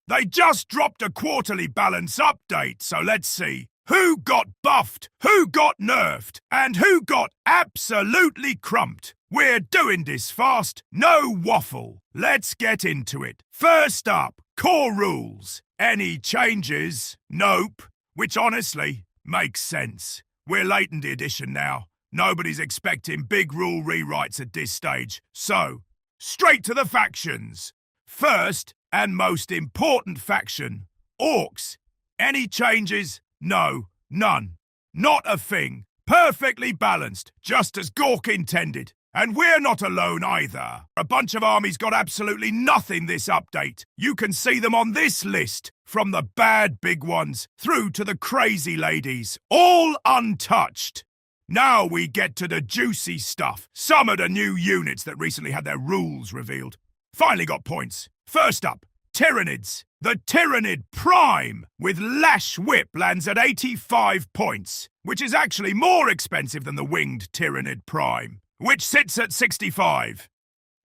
They just dropped a quarterly balance update, so let's see. Who got buffed, who got nerfed, and who got absolutely crumped? We're doing this fast, no waffle. Let's get into it. First up, core rules. Any changes? Nope. Which honestly makes sense. We're late in the edition now. Nobody's expecting big rule rewrites at this stage. So, straight to the factions. First and most important faction, Orks. Any changes? No, none. Not a thing. Perfectly balanced, just as Gork intended. And we're not alone either. A bunch of armies got absolutely nothing this update. You can see them on this list, from the bad big ones through to the crazy ladies, all untouched. Now we get to the juicy stuff. Some of the new units that recently had their rules revealed. Finally got points. First up, Tyranids. The Tyranid Prime with Lash Whip lands at 85 points, which is actually more expensive than the Winged Tyranid Prime, which sits at 65.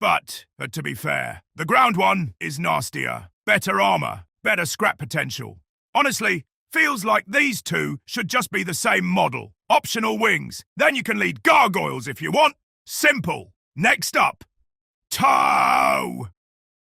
But, to be fair, the ground one is nastier. Better armor, better scrap potential. Honestly, feels like these two should just be the same model. Optional wings. Then you can lead gargoyles if you want. Simple. Next up, Tau.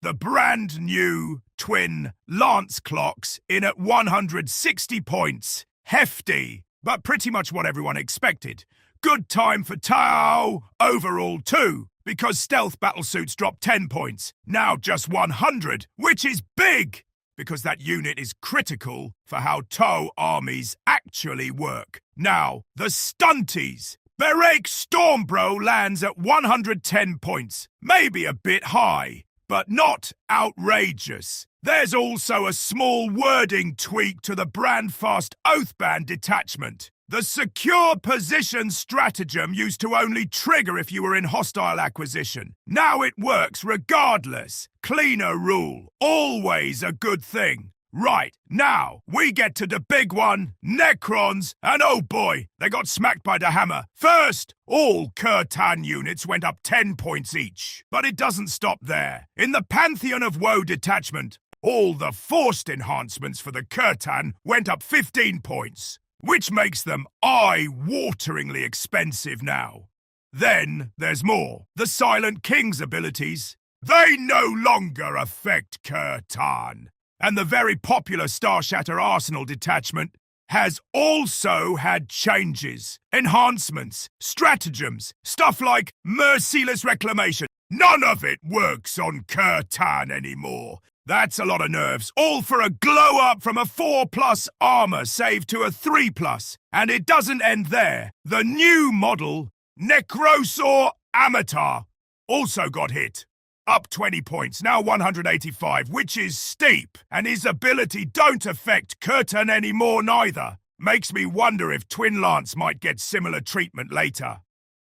The brand new twin Lance clocks in at 160 points. Hefty, but pretty much what everyone expected. Good time for Tau overall too, because stealth battlesuits dropped 10 points. Now just 100, which is big, because that unit is critical for how Tau armies actually work. Now, the Stunties. Berek Stormbro lands at 110 points. Maybe a bit high, but not outrageous. There's also a small wording tweak to the Brandfast Oathband detachment. The secure position stratagem used to only trigger if you were in hostile acquisition. Now it works regardless. Cleaner rule. Always a good thing. Right, now we get to the big one, Necrons, and oh boy, they got smacked by the hammer. First, all Kurtan units went up 10 points each. But it doesn't stop there. In the Pantheon of Woe detachment, all the forced enhancements for the Kurtan went up 15 points, which makes them eye-wateringly expensive now. Then there's more. The Silent King's abilities. They no longer affect Kurtan. And the very popular Starshatter Arsenal detachment has also had changes, enhancements, stratagems, stuff like Merciless Reclamation. None of it works on Kurtan anymore. That's a lot of nerves, all for a glow-up from a 4+ armor saved to a 3+. And it doesn't end there. The new model, Necrosaur Amatar, also got hit. Up 20 points, now 185, which is steep, and his ability don't affect Kurtan anymore neither. Makes me wonder if Twin Lance might get similar treatment later.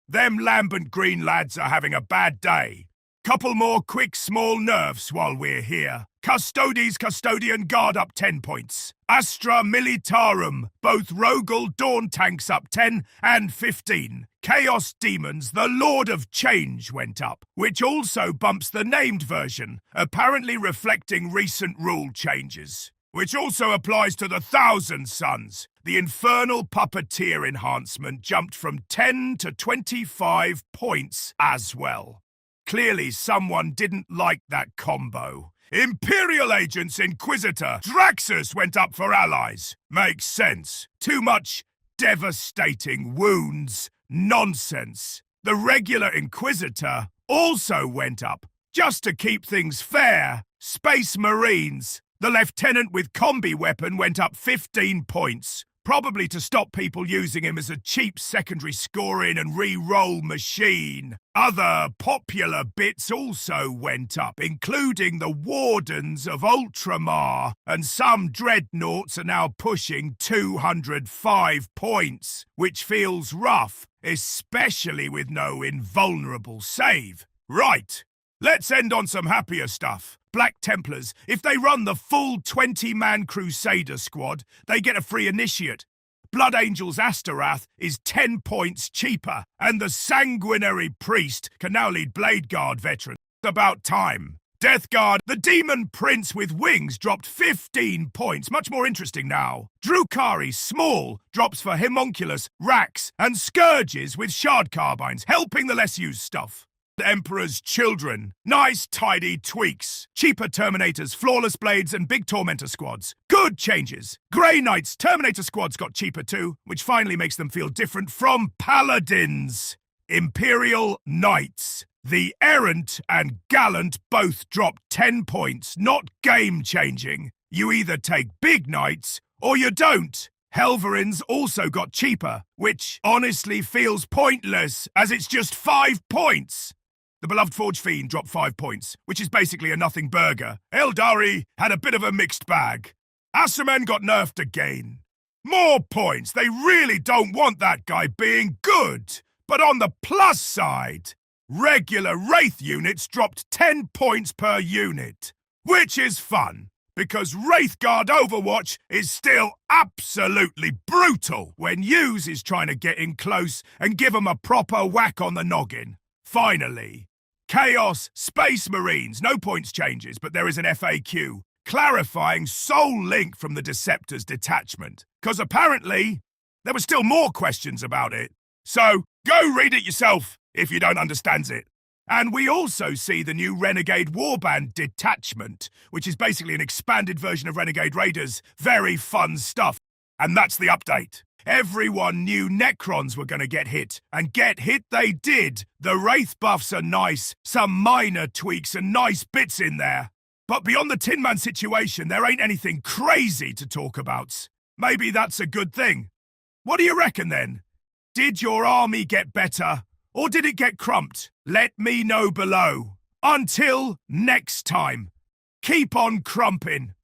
Them lambent green lads are having a bad day. Couple more quick small nerfs while we're here. Custodes Custodian Guard up 10 points. Astra Militarum, both Rogel Dawn tanks up 10 and 15. Chaos Demons, the Lord of Change went up, which also bumps the named version, apparently reflecting recent rule changes. Which also applies to the Thousand Sons. The Infernal Puppeteer enhancement jumped from 10 to 25 points as well. Clearly someone didn't like that combo. Imperial Agents Inquisitor Draxus went up for allies. Makes sense. Too much devastating wounds. Nonsense. The regular Inquisitor also went up. Just to keep things fair, Space Marines. The Lieutenant with Combi Weapon went up 15 points. Probably to stop people using him as a cheap secondary scoring and re-roll machine. Other popular bits also went up, including the Wardens of Ultramar, and some Dreadnoughts are now pushing 205 points, which feels rough, especially with no invulnerable save. Right, let's end on some happier stuff. Black Templars, if they run the full 20-man Crusader squad, they get a free initiate. Blood Angels Astarath is 10 points cheaper, and the Sanguinary Priest can now lead Blade Guard veterans. About time. Death Guard, the Demon Prince with wings, dropped 15 points. Much more interesting now. Drukari, small, drops for Homunculus, Racks, and Scourges with Shard Carbines, helping the less used stuff. The Emperor's Children, nice tidy tweaks. Cheaper Terminators, Flawless Blades, and Big Tormentor squads. Good changes. Grey Knights, Terminator squads got cheaper too, which finally makes them feel different from Paladins. Imperial Knights. The Errant and Gallant both dropped 10 points, not game-changing. You either take big knights, or you don't. Helverins also got cheaper, which honestly feels pointless, as it's just 5 points. The Beloved Forge Fiend dropped 5 points, which is basically a nothing burger. Eldari had a bit of a mixed bag. Assermen got nerfed again. More points. They really don't want that guy being good. But on the plus side, regular Wraith units dropped 10 points per unit, which is fun, because Wraithguard Overwatch is still absolutely brutal when Hughes is trying to get in close and give him a proper whack on the noggin. Finally, Chaos Space Marines, no points changes, but there is an FAQ clarifying Soul Link from the Deceptor's detachment, because apparently there were still more questions about it. So, go read it yourself if you don't understand it. And we also see the new Renegade Warband detachment, which is basically an expanded version of Renegade Raiders. Very fun stuff. And that's the update. Everyone knew Necrons were going to get hit, and get hit they did. The Wraith buffs are nice, some minor tweaks and nice bits in there. But beyond the Tin Man situation, there ain't anything crazy to talk about. Maybe that's a good thing. What do you reckon then? Did your army get better, or did it get crumped? Let me know below. Until next time, keep on crumping.